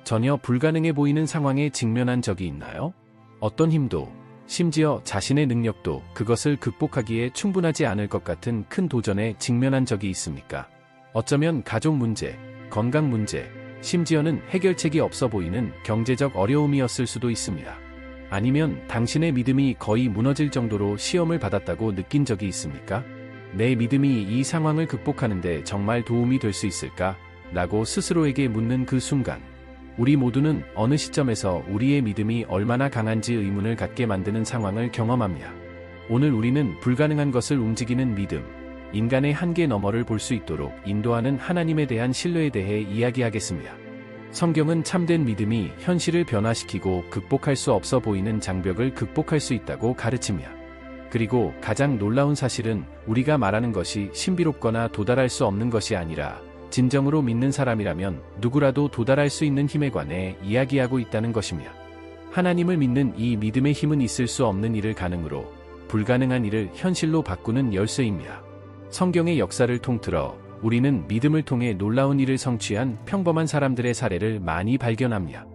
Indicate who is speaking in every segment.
Speaker 1: 전혀 불가능해 보이는 상황에 직면한 적이 있나요? 어떤 힘도, 심지어 자신의 능력도 그것을 극복하기에 충분하지 않을 것 같은 큰 도전에 직면한 적이 있습니까? 어쩌면 가족 문제, 건강 문제, 심지어는 해결책이 없어 보이는 경제적 어려움이었을 수도 있습니다. 아니면 당신의 믿음이 거의 무너질 정도로 시험을 받았다고 느낀 적이 있습니까? 내 믿음이 이 상황을 극복하는데 정말 도움이 될 수 있을까? 라고 스스로에게 묻는 그 순간, 우리 모두는 어느 시점에서 우리의 믿음이 얼마나 강한지 의문을 갖게 만드는 상황을 경험합니다. 오늘 우리는 불가능한 것을 움직이는 믿음, 인간의 한계 너머를 볼 수 있도록 인도하는 하나님에 대한 신뢰에 대해 이야기하겠습니다. 성경은 참된 믿음이 현실을 변화시키고 극복할 수 없어 보이는 장벽을 극복할 수 있다고 가르칩니다. 그리고 가장 놀라운 사실은 우리가 말하는 것이 신비롭거나 도달할 수 없는 것이 아니라 진정으로 믿는 사람이라면 누구라도 도달할 수 있는 힘에 관해 이야기하고 있다는 것입니다. 하나님을 믿는 이 믿음의 힘은 있을 수 없는 일을 가능으로 불가능한 일을 현실로 바꾸는 열쇠입니다. 성경의 역사를 통틀어 우리는 믿음을 통해 놀라운 일을 성취한 평범한 사람들의 사례를 많이 발견합니다.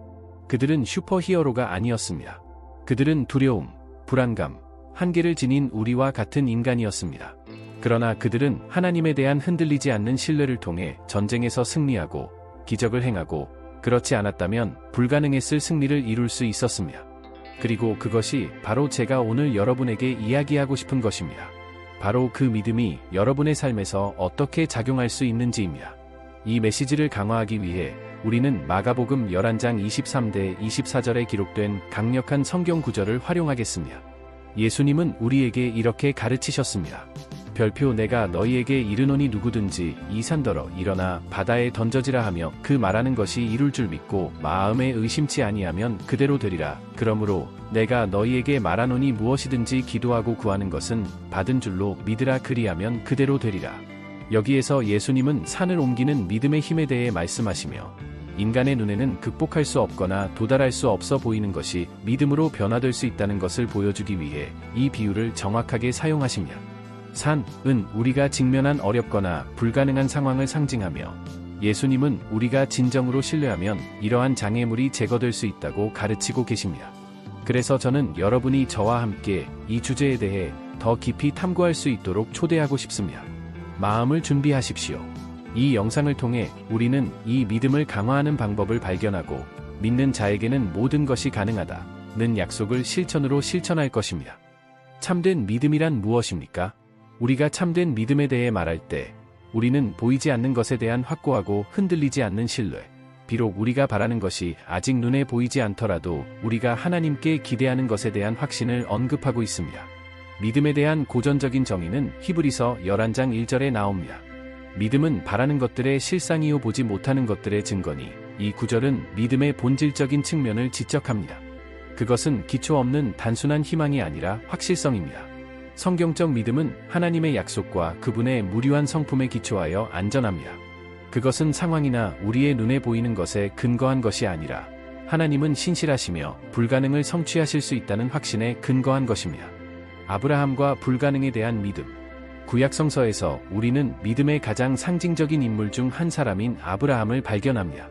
Speaker 1: 그들은 슈퍼히어로가 아니었습니다. 그들은 두려움, 불안감, 한계를 지닌 우리와 같은 인간이었습니다. 그러나 그들은 하나님에 대한 흔들리지 않는 신뢰를 통해 전쟁에서 승리하고 기적을 행하고 그렇지 않았다면 불가능했을 승리를 이룰 수 있었습니다. 그리고 그것이 바로 제가 오늘 여러분에게 이야기하고 싶은 것입니다. 바로 그 믿음이 여러분의 삶에서 어떻게 작용할 수 있는지입니다. 이 메시지를 강화하기 위해 우리는 마가복음 11장 23대 24절에 기록된 강력한 성경 구절을 활용하겠습니다. 예수님은 우리에게 이렇게 가르치셨습니다. 별표 내가 너희에게 이르노니 누구든지 이 산더러 일어나 바다에 던져지라 하며 그 말하는 것이 이룰 줄 믿고 마음에 의심치 아니하면 그대로 되리라. 그러므로 내가 너희에게 말하노니 무엇이든지 기도하고 구하는 것은 받은 줄로 믿으라. 그리하면 그대로 되리라. 여기에서 예수님은 산을 옮기는 믿음의 힘에 대해 말씀하시며 인간의 눈에는 극복할 수 없거나 도달할 수 없어 보이는 것이 믿음으로 변화될 수 있다는 것을 보여주기 위해 이 비유를 정확하게 사용하십니다. 산은 우리가 직면한 어렵거나 불가능한 상황을 상징하며 예수님은 우리가 진정으로 신뢰하면 이러한 장애물이 제거될 수 있다고 가르치고 계십니다. 그래서 저는 여러분이 저와 함께 이 주제에 대해 더 깊이 탐구할 수 있도록 초대하고 싶습니다. 마음을 준비하십시오. 이 영상을 통해 우리는 이 믿음을 강화하는 방법을 발견하고 믿는 자에게는 모든 것이 가능하다는 약속을 실천으로 실천할 것입니다. 참된 믿음이란 무엇입니까? 우리가 참된 믿음에 대해 말할 때 우리는 보이지 않는 것에 대한 확고하고 흔들리지 않는 신뢰, 비록 우리가 바라는 것이 아직 눈에 보이지 않더라도 우리가 하나님께 기대하는 것에 대한 확신을 언급하고 있습니다. 믿음에 대한 고전적인 정의는 히브리서 11장 1절에 나옵니다. 믿음은 바라는 것들의 실상이요 보지 못하는 것들의 증거니, 이 구절은 믿음의 본질적인 측면을 지적합니다. 그것은 기초 없는 단순한 희망이 아니라 확실성입니다. 성경적 믿음은 하나님의 약속과 그분의 무료한 성품에 기초하여 안전합니다. 그것은 상황이나 우리의 눈에 보이는 것에 근거한 것이 아니라 하나님은 신실하시며 불가능을 성취하실 수 있다는 확신에 근거한 것입니다. 아브라함과 불가능에 대한 믿음. 구약 성서에서 우리는 믿음의 가장 상징적인 인물 중 한 사람인 아브라함을 발견합니다.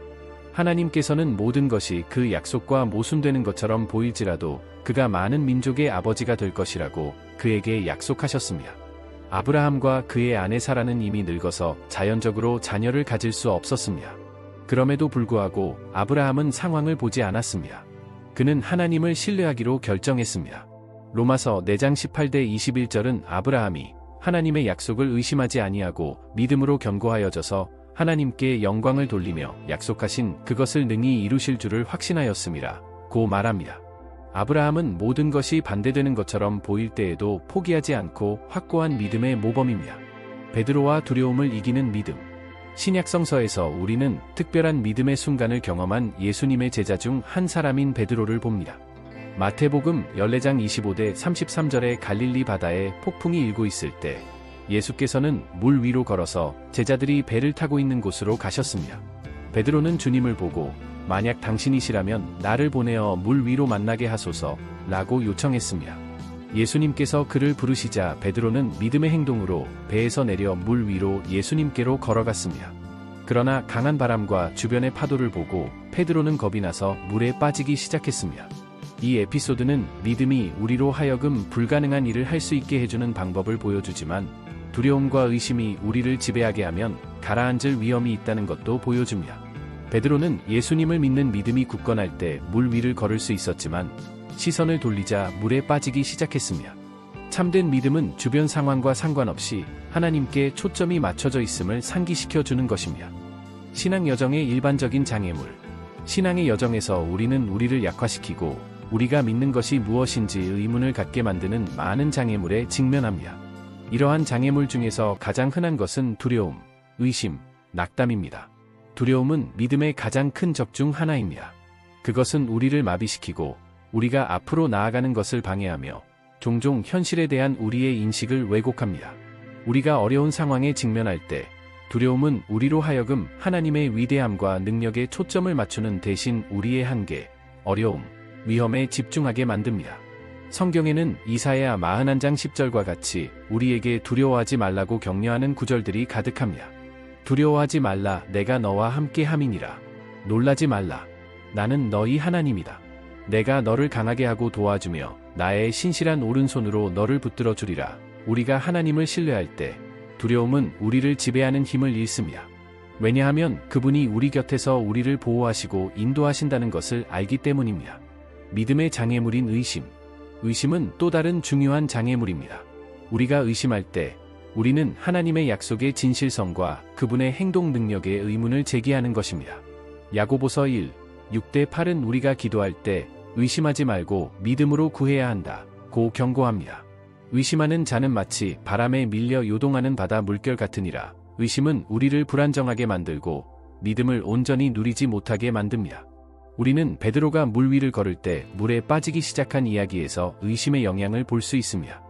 Speaker 1: 하나님께서는 모든 것이 그 약속과 모순되는 것처럼 보일지라도 그가 많은 민족의 아버지가 될 것이라고 그에게 약속하셨습니다. 아브라함과 그의 아내 사라는 이미 늙어서 자연적으로 자녀를 가질 수 없었습니다. 그럼에도 불구하고 아브라함은 상황을 보지 않았습니다. 그는 하나님을 신뢰하기로 결정했습니다. 로마서 4장 18대 21절은 아브라함이 하나님의 약속을 의심하지 아니하고 믿음으로 견고하여져서 하나님께 영광을 돌리며 약속하신 그것을 능히 이루실 줄을 확신하였음이라 고 말합니다. 아브라함은 모든 것이 반대되는 것처럼 보일 때에도 포기하지 않고 확고한 믿음의 모범입니다. 베드로와 두려움을 이기는 믿음. 신약 성서에서 우리는 특별한 믿음의 순간을 경험한 예수님의 제자 중 한 사람인 베드로를 봅니다. 마태복음 14장 25대 33절에 갈릴리 바다에 폭풍이 일고 있을 때 예수께서는 물 위로 걸어서 제자들이 배를 타고 있는 곳으로 가셨습니다. 베드로는 주님을 보고 만약 당신이시라면 나를 보내어 물 위로 만나게 하소서 라고 요청했습니다. 예수님께서 그를 부르시자 베드로는 믿음의 행동으로 배에서 내려 물 위로 예수님께로 걸어갔습니다. 그러나 강한 바람과 주변의 파도를 보고 베드로는 겁이 나서 물에 빠지기 시작했습니다. 이 에피소드는 믿음이 우리로 하여금 불가능한 일을 할 수 있게 해주는 방법을 보여주지만 두려움과 의심이 우리를 지배하게 하면 가라앉을 위험이 있다는 것도 보여줍니다. 베드로는 예수님을 믿는 믿음이 굳건할 때 물 위를 걸을 수 있었지만 시선을 돌리자 물에 빠지기 시작했습니다. 참된 믿음은 주변 상황과 상관없이 하나님께 초점이 맞춰져 있음을 상기시켜 주는 것입니다. 신앙 여정의 일반적인 장애물. 신앙의 여정에서 우리는 우리를 약화시키고 우리가 믿는 것이 무엇인지 의문을 갖게 만드는 많은 장애물에 직면합니다. 이러한 장애물 중에서 가장 흔한 것은 두려움, 의심, 낙담입니다. 두려움은 믿음의 가장 큰 적 중 하나입니다. 그것은 우리를 마비시키고 우리가 앞으로 나아가는 것을 방해하며 종종 현실에 대한 우리의 인식을 왜곡합니다. 우리가 어려운 상황에 직면할 때 두려움은 우리로 하여금 하나님의 위대함과 능력에 초점을 맞추는 대신 우리의 한계, 어려움, 위험에 집중하게 만듭니다. 성경에는 이사야 41장 10절과 같이 우리에게 두려워하지 말라고 격려하는 구절들이 가득합니다. 두려워하지 말라, 내가 너와 함께 함이니라. 놀라지 말라, 나는 너희 하나님이다. 내가 너를 강하게 하고 도와주며 나의 신실한 오른손으로 너를 붙들어 주리라. 우리가 하나님을 신뢰할 때 두려움은 우리를 지배하는 힘을 잃습니다. 왜냐하면 그분이 우리 곁에서 우리를 보호하시고 인도하신다는 것을 알기 때문입니다. 믿음의 장애물인 의심. 의심은 또 다른 중요한 장애물입니다. 우리가 의심할 때 우리는 하나님의 약속의 진실성과 그분의 행동 능력에 의문을 제기하는 것입니다. 야고보서 1, 6-8은 우리가 기도할 때 의심하지 말고 믿음으로 구해야 한다 고 경고합니다. 의심하는 자는 마치 바람에 밀려 요동하는 바다 물결 같으니라. 의심은 우리를 불안정하게 만들고 믿음을 온전히 누리지 못하게 만듭니다. 우리는 베드로가 물 위를 걸을 때 물에 빠지기 시작한 이야기에서 의심의 영향을 볼 수 있습니다.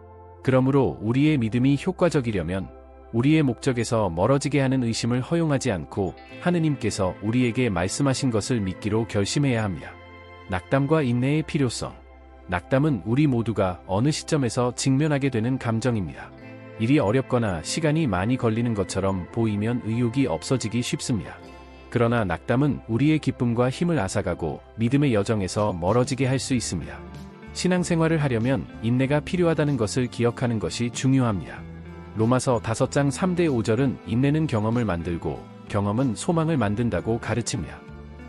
Speaker 1: 그러므로 우리의 믿음이 효과적이려면 우리의 목적에서 멀어지게 하는 의심을 허용하지 않고 하느님께서 우리에게 말씀하신 것을 믿기로 결심해야 합니다. 낙담과 인내의 필요성. 낙담은 우리 모두가 어느 시점에서 직면하게 되는 감정입니다. 일이 어렵거나 시간이 많이 걸리는 것처럼 보이면 의욕이 없어지기 쉽습니다. 그러나 낙담은 우리의 기쁨과 힘을 앗아가고 믿음의 여정에서 멀어지게 할 수 있습니다. 신앙생활을 하려면 인내가 필요하다는 것을 기억하는 것이 중요합니다. 로마서 5장 3-5절은 인내는 경험을 만들고 경험은 소망을 만든다고 가르칩니다.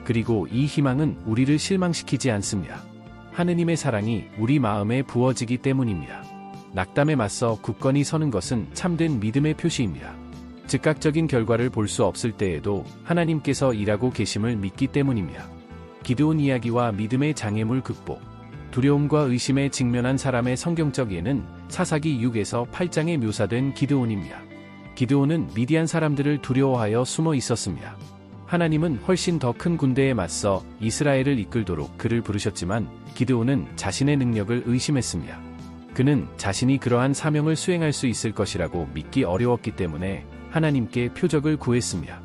Speaker 1: 그리고 이 희망은 우리를 실망시키지 않습니다. 하느님의 사랑이 우리 마음에 부어지기 때문입니다. 낙담에 맞서 굳건히 서는 것은 참된 믿음의 표시입니다. 즉각적인 결과를 볼 수 없을 때에도 하나님께서 일하고 계심을 믿기 때문입니다. 기드온 이야기와 믿음의 장애물 극복. 두려움과 의심에 직면한 사람의 성경적 예는 사사기 6에서 8장에 묘사된 기드온입니다. 기드온은 미디안 사람들을 두려워하여 숨어 있었습니다. 하나님은 훨씬 더 큰 군대에 맞서 이스라엘을 이끌도록 그를 부르셨지만 기드온은 자신의 능력을 의심했습니다. 그는 자신이 그러한 사명을 수행할 수 있을 것이라고 믿기 어려웠기 때문에 하나님께 표적을 구했습니다.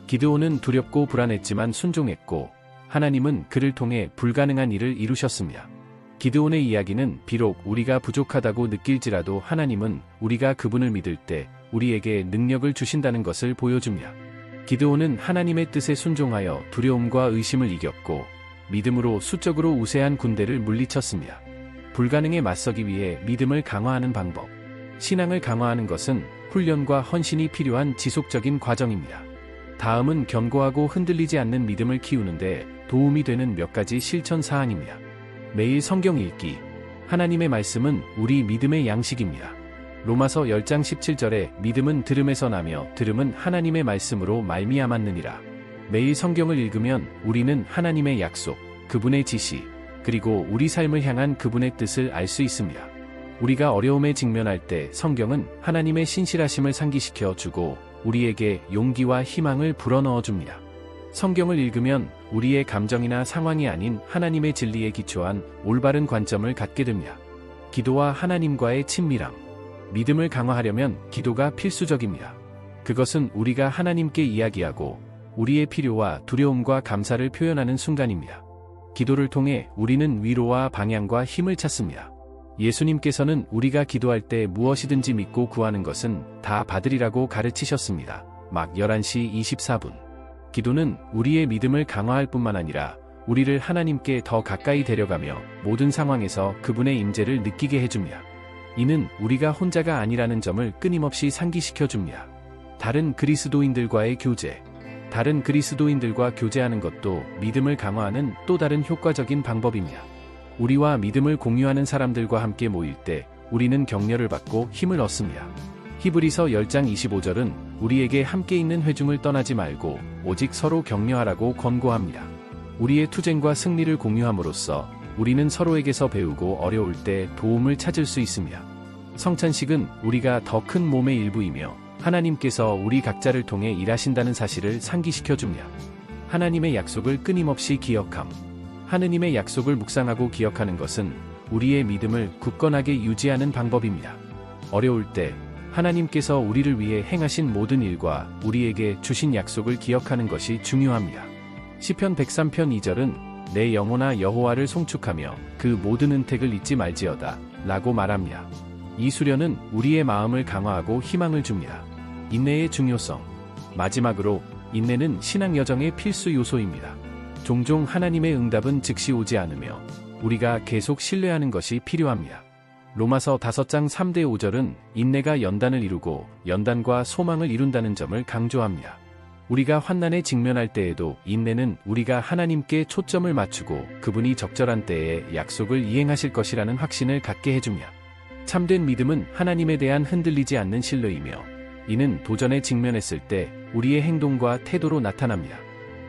Speaker 1: 기드온은 두렵고 불안했지만 순종했고 하나님은 그를 통해 불가능한 일을 이루셨습니다. 기드온의 이야기는 비록 우리가 부족하다고 느낄지라도 하나님은 우리가 그분을 믿을 때 우리에게 능력을 주신다는 것을 보여줍니다. 기드온은 하나님의 뜻에 순종하여 두려움과 의심을 이겼고 믿음으로 수적으로 우세한 군대를 물리쳤습니다. 불가능에 맞서기 위해 믿음을 강화하는 방법. 신앙을 강화하는 것은 훈련과 헌신이 필요한 지속적인 과정입니다. 다음은 견고하고 흔들리지 않는 믿음을 키우는데 도움이 되는 몇 가지 실천 사항입니다. 매일 성경 읽기. 하나님의 말씀은 우리 믿음의 양식입니다. 로마서 10장 17절에 믿음은 들음에서 나며 들음은 하나님의 말씀으로 말미암았느니라. 매일 성경을 읽으면 우리는 하나님의 약속, 그분의 지시, 그리고 우리 삶을 향한 그분의 뜻을 알 수 있습니다. 우리가 어려움에 직면할 때 성경은 하나님의 신실하심을 상기시켜 주고 우리에게 용기와 희망을 불어넣어 줍니다. 성경을 읽으면 우리의 감정이나 상황이 아닌 하나님의 진리에 기초한 올바른 관점을 갖게 됩니다. 기도와 하나님과의 친밀함. 믿음을 강화하려면 기도가 필수적입니다. 그것은 우리가 하나님께 이야기하고 우리의 필요와 두려움과 감사를 표현하는 순간입니다. 기도를 통해 우리는 위로와 방향과 힘을 찾습니다. 예수님께서는 우리가 기도할 때 무엇이든지 믿고 구하는 것은 다 받으리라고 가르치셨습니다. 막 11시 24분. 기도는 우리의 믿음을 강화할 뿐만 아니라 우리를 하나님께 더 가까이 데려가며 모든 상황에서 그분의 임재를 느끼게 해줍니다. 이는 우리가 혼자가 아니라는 점을 끊임없이 상기시켜 줍니다. 다른 그리스도인들과의 교제. 다른 그리스도인들과 교제하는 것도 믿음을 강화하는 또 다른 효과적인 방법입니다. 우리와 믿음을 공유하는 사람들과 함께 모일 때 우리는 격려를 받고 힘을 얻습니다. 히브리서 10장 25절은 우리에게 함께 있는 회중을 떠나지 말고 오직 서로 격려하라고 권고합니다. 우리의 투쟁과 승리를 공유함으로써 우리는 서로에게서 배우고 어려울 때 도움을 찾을 수 있습니다. 성찬식은 우리가 더 큰 몸의 일부이며 하나님께서 우리 각자를 통해 일하신다는 사실을 상기시켜 줍니다. 하나님의 약속을 끊임없이 기억함. 하느님의 약속을 묵상하고 기억하는 것은 우리의 믿음을 굳건하게 유지하는 방법입니다. 어려울 때 하나님께서 우리를 위해 행하신 모든 일과 우리에게 주신 약속을 기억하는 것이 중요합니다. 시편 103편 2절은 내 영혼아 여호와를 송축하며 그 모든 은택을 잊지 말지어다 라고 말합니다. 이 수련은 우리의 마음을 강화하고 희망을 줍니다. 인내의 중요성. 마지막으로 인내는 신앙 여정의 필수 요소입니다. 종종 하나님의 응답은 즉시 오지 않으며 우리가 계속 신뢰하는 것이 필요합니다. 로마서 5장 3대 5절은 인내가 연단을 이루고 연단과 소망을 이룬다는 점을 강조합니다. 우리가 환난에 직면할 때에도 인내는 우리가 하나님께 초점을 맞추고 그분이 적절한 때에 약속을 이행하실 것이라는 확신을 갖게 해줍니다. 참된 믿음은 하나님에 대한 흔들리지 않는 신뢰이며 이는 도전에 직면했을 때 우리의 행동과 태도로 나타납니다.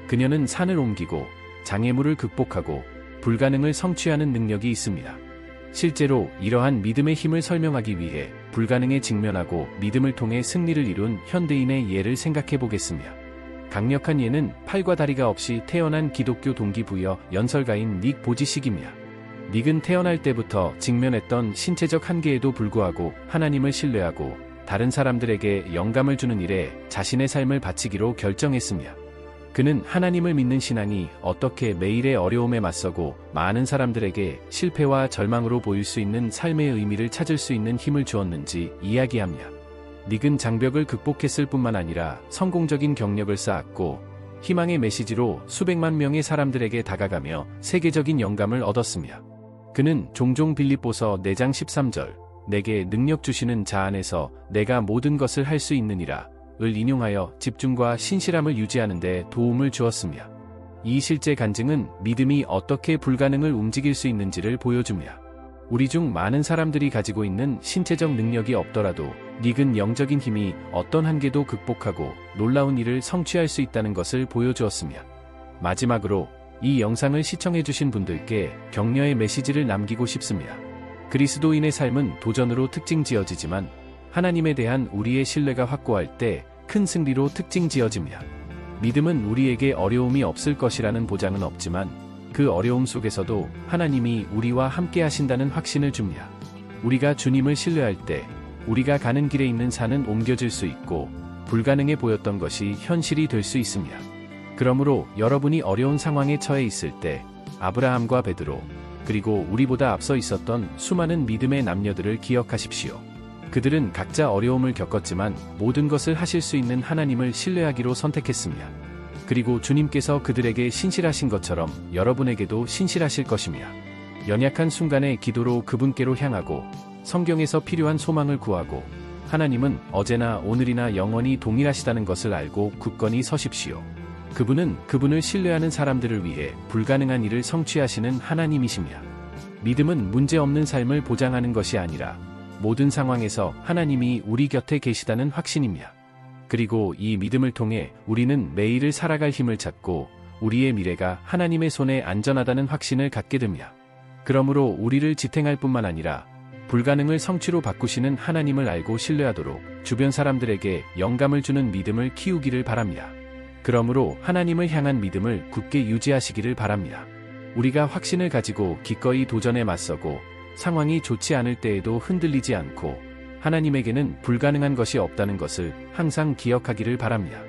Speaker 1: 그녀는 산을 옮기고 장애물을 극복하고 불가능을 성취하는 능력이 있습니다. 실제로 이러한 믿음의 힘을 설명하기 위해 불가능에 직면하고 믿음을 통해 승리를 이룬 현대인의 예를 생각해 보겠습니다. 강력한 예는 팔과 다리가 없이 태어난 기독교 동기부여 연설가인 닉 보지식입니다. 닉은 태어날 때부터 직면했던 신체적 한계에도 불구하고 하나님을 신뢰하고 다른 사람들에게 영감을 주는 일에 자신의 삶을 바치기로 결정했습니다. 그는 하나님을 믿는 신앙이 어떻게 매일의 어려움에 맞서고 많은 사람들에게 실패와 절망으로 보일 수 있는 삶의 의미를 찾을 수 있는 힘을 주었는지 이야기합니다. 닉은 장벽을 극복했을 뿐만 아니라 성공적인 경력을 쌓았고 희망의 메시지로 수백만 명의 사람들에게 다가가며 세계적인 영감을 얻었습니다. 그는 종종 빌립보서 4장 13절 내게 능력 주시는 자 안에서 내가 모든 것을 할 수 있느니라 을 인용하여 집중과 신실함을 유지하는 데 도움을 주었습니다. 이 실제 간증은 믿음이 어떻게 불가능을 움직일 수 있는지를 보여줍니다. 우리 중 많은 사람들이 가지고 있는 신체적 능력이 없더라도 닉은 영적인 힘이 어떤 한계도 극복하고 놀라운 일을 성취할 수 있다는 것을 보여주었습니다. 마지막으로 이 영상을 시청해주신 분들께 격려의 메시지를 남기고 싶습니다. 그리스도인의 삶은 도전으로 특징 지어지지만 하나님에 대한 우리의 신뢰가 확고할 때 큰 승리로 특징 지어집니다. 믿음은 우리에게 어려움이 없을 것이라는 보장은 없지만 그 어려움 속에서도 하나님이 우리와 함께 하신다는 확신을 줍니다. 우리가 주님을 신뢰할 때 우리가 가는 길에 있는 산은 옮겨질 수 있고 불가능해 보였던 것이 현실이 될 수 있습니다. 그러므로 여러분이 어려운 상황에 처해 있을 때 아브라함과 베드로 그리고 우리보다 앞서 있었던 수많은 믿음의 남녀들을 기억하십시오. 그들은 각자 어려움을 겪었지만 모든 것을 하실 수 있는 하나님을 신뢰하기로 선택했습니다. 그리고 주님께서 그들에게 신실하신 것처럼 여러분에게도 신실하실 것입니다. 연약한 순간에 기도로 그분께로 향하고 성경에서 필요한 소망을 구하고 하나님은 어제나 오늘이나 영원히 동일하시다는 것을 알고 굳건히 서십시오. 그분은 그분을 신뢰하는 사람들을 위해 불가능한 일을 성취하시는 하나님이십니다. 믿음은 문제없는 삶을 보장하는 것이 아니라 모든 상황에서 하나님이 우리 곁에 계시다는 확신입니다. 그리고 이 믿음을 통해 우리는 매일을 살아갈 힘을 찾고 우리의 미래가 하나님의 손에 안전하다는 확신을 갖게 됩니다. 그러므로 우리를 지탱할 뿐만 아니라 불가능을 성취로 바꾸시는 하나님을 알고 신뢰하도록 주변 사람들에게 영감을 주는 믿음을 키우기를 바랍니다. 그러므로 하나님을 향한 믿음을 굳게 유지하시기를 바랍니다. 우리가 확신을 가지고 기꺼이 도전에 맞서고 상황이 좋지 않을 때에도 흔들리지 않고 하나님에게는 불가능한 것이 없다는 것을 항상 기억하기를 바랍니다.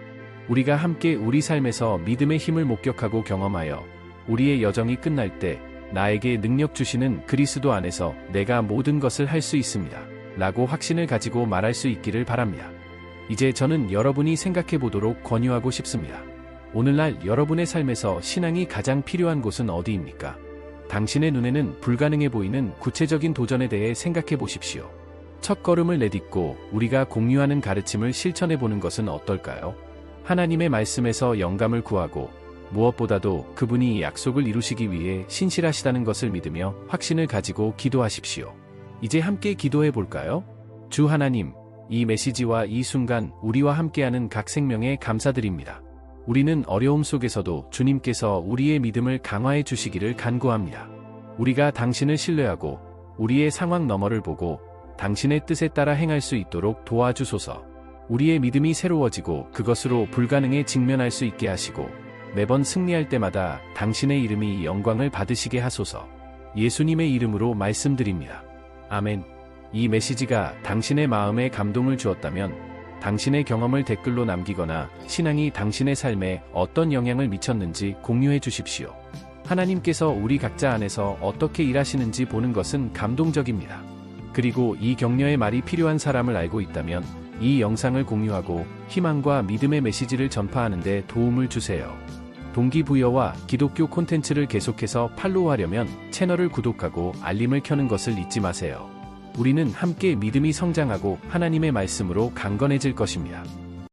Speaker 1: 우리가 함께 우리 삶에서 믿음의 힘을 목격하고 경험하여 우리의 여정이 끝날 때 나에게 능력 주시는 그리스도 안에서 내가 모든 것을 할 수 있습니다. 라고 확신을 가지고 말할 수 있기를 바랍니다. 이제 저는 여러분이 생각해 보도록 권유하고 싶습니다. 오늘날 여러분의 삶에서 신앙이 가장 필요한 곳은 어디입니까? 당신의 눈에는 불가능해 보이는 구체적인 도전에 대해 생각해 보십시오. 첫 걸음을 내딛고 우리가 공유하는 가르침을 실천해 보는 것은 어떨까요? 하나님의 말씀에서 영감을 구하고 무엇보다도 그분이 이 약속을 이루시기 위해 신실하시다는 것을 믿으며 확신을 가지고 기도하십시오. 이제 함께 기도해 볼까요? 주 하나님, 이 메시지와 이 순간 우리와 함께하는 각 생명에 감사드립니다. 우리는 어려움 속에서도 주님께서 우리의 믿음을 강화해 주시기를 간구합니다. 우리가 당신을 신뢰하고 우리의 상황 너머를 보고 당신의 뜻에 따라 행할 수 있도록 도와주소서. 우리의 믿음이 새로워지고 그것으로 불가능에 직면할 수 있게 하시고 매번 승리할 때마다 당신의 이름이 영광을 받으시게 하소서. 예수님의 이름으로 말씀드립니다. 아멘. 이 메시지가 당신의 마음에 감동을 주었다면 당신의 경험을 댓글로 남기거나 신앙이 당신의 삶에 어떤 영향을 미쳤는지 공유해 주십시오. 하나님께서 우리 각자 안에서 어떻게 일하시는지 보는 것은 감동적입니다. 그리고 이 격려의 말이 필요한 사람을 알고 있다면 이 영상을 공유하고 희망과 믿음의 메시지를 전파하는 데 도움을 주세요. 동기부여와 기독교 콘텐츠를 계속해서 팔로우하려면 채널을 구독하고 알림을 켜는 것을 잊지 마세요. 우리는 함께 믿음이 성장하고 하나님의 말씀으로 강건해질 것입니다.